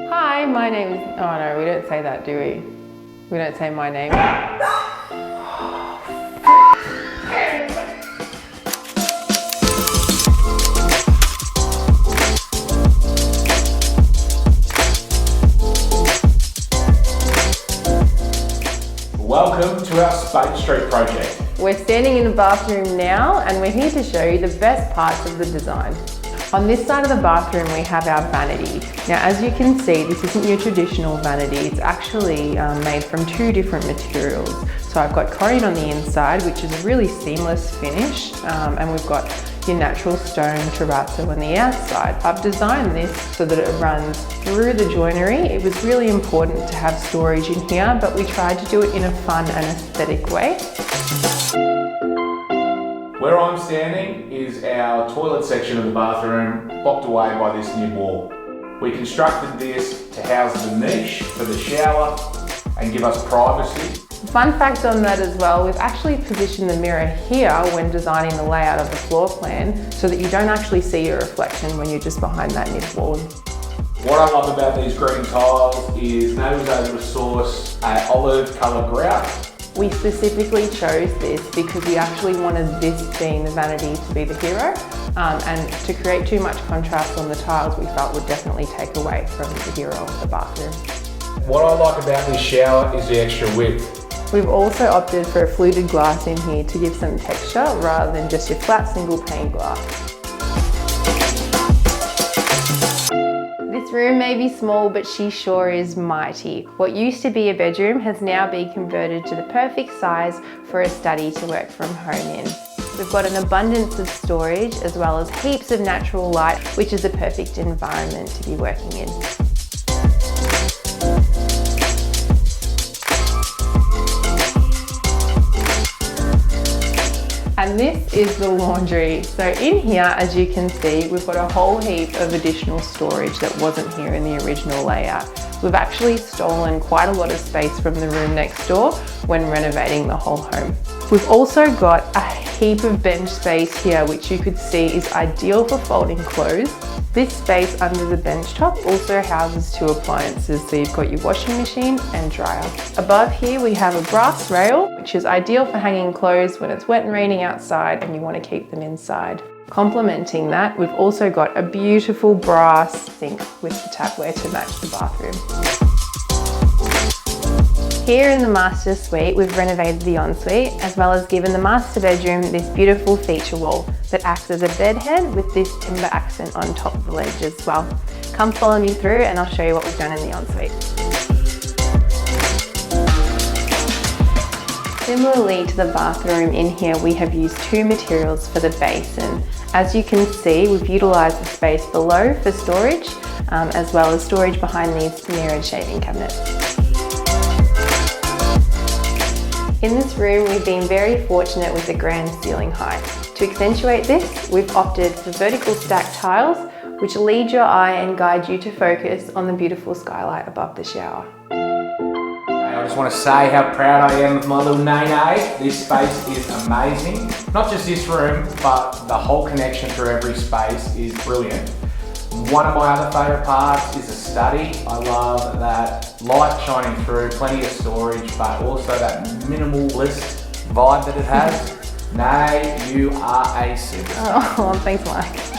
Hi, my name is... Oh no, we don't say that, do we? We don't say my name. Welcome to our Speight St project. We're standing in the bathroom now and we're here to show you the best parts of the design. On this side of the bathroom we have our vanity. Now as you can see, this isn't your traditional vanity, it's actually made from two different materials. So I've got corian on the inside, which is a really seamless finish, and we've got your natural stone terrazzo on the outside. I've designed this so that it runs through the joinery. It was really important to have storage in here, but we tried to do it in a fun and aesthetic way. Where I'm standing is our toilet section of the bathroom, blocked away by this nib wall. We constructed this to house the niche for the shower and give us privacy. Fun fact on that as well, we've actually positioned the mirror here when designing the layout of the floor plan so that you don't actually see your reflection when you're just behind that nib wall. What I love about these green tiles is Naomi was able to source an olive colour grout. We specifically chose this because we actually wanted this being the vanity to be the hero, and to create too much contrast on the tiles we felt would definitely take away from the hero of the bathroom. What I like about this shower is the extra width. We've also opted for a fluted glass in here to give some texture rather than just your flat single pane glass. This room may be small, but she sure is mighty. What used to be a bedroom has now been converted to the perfect size for a study to work from home in. We've got an abundance of storage as well as heaps of natural light, which is a perfect environment to be working in. And this is the laundry. So in here, as you can see, we've got a whole heap of additional storage that wasn't here in the original layout. We've actually stolen quite a lot of space from the room next door when renovating the whole home. We've also got a heap of bench space here, which you could see is ideal for folding clothes. This space under the bench top also houses two appliances, so you've got your washing machine and dryer. Above here we have a brass rail, which is ideal for hanging clothes when it's wet and raining outside and you want to keep them inside. Complementing that, we've also got a beautiful brass sink with the tapware to match the bathroom. Here in the master suite, we've renovated the ensuite as well as given the master bedroom this beautiful feature wall that acts as a bed head with this timber accent on top of the ledge as well. Come follow me through and I'll show you what we've done in the ensuite. Similarly to the bathroom, in here we have used two materials for the basin. As you can see, we've utilised the space below for storage as well as storage behind these mirrored shaving cabinets. In this room, we've been very fortunate with the grand ceiling height. To accentuate this, we've opted for vertical stacked tiles, which lead your eye and guide you to focus on the beautiful skylight above the shower. I just want to say how proud I am of my little Nene. This space is amazing. Not just this room, but the whole connection through every space is brilliant. One of my other favourite parts is the study. I love that light shining through, plenty of storage, but also that minimalist vibe that it has. Nay, you are a superstar. Oh, thanks Mike.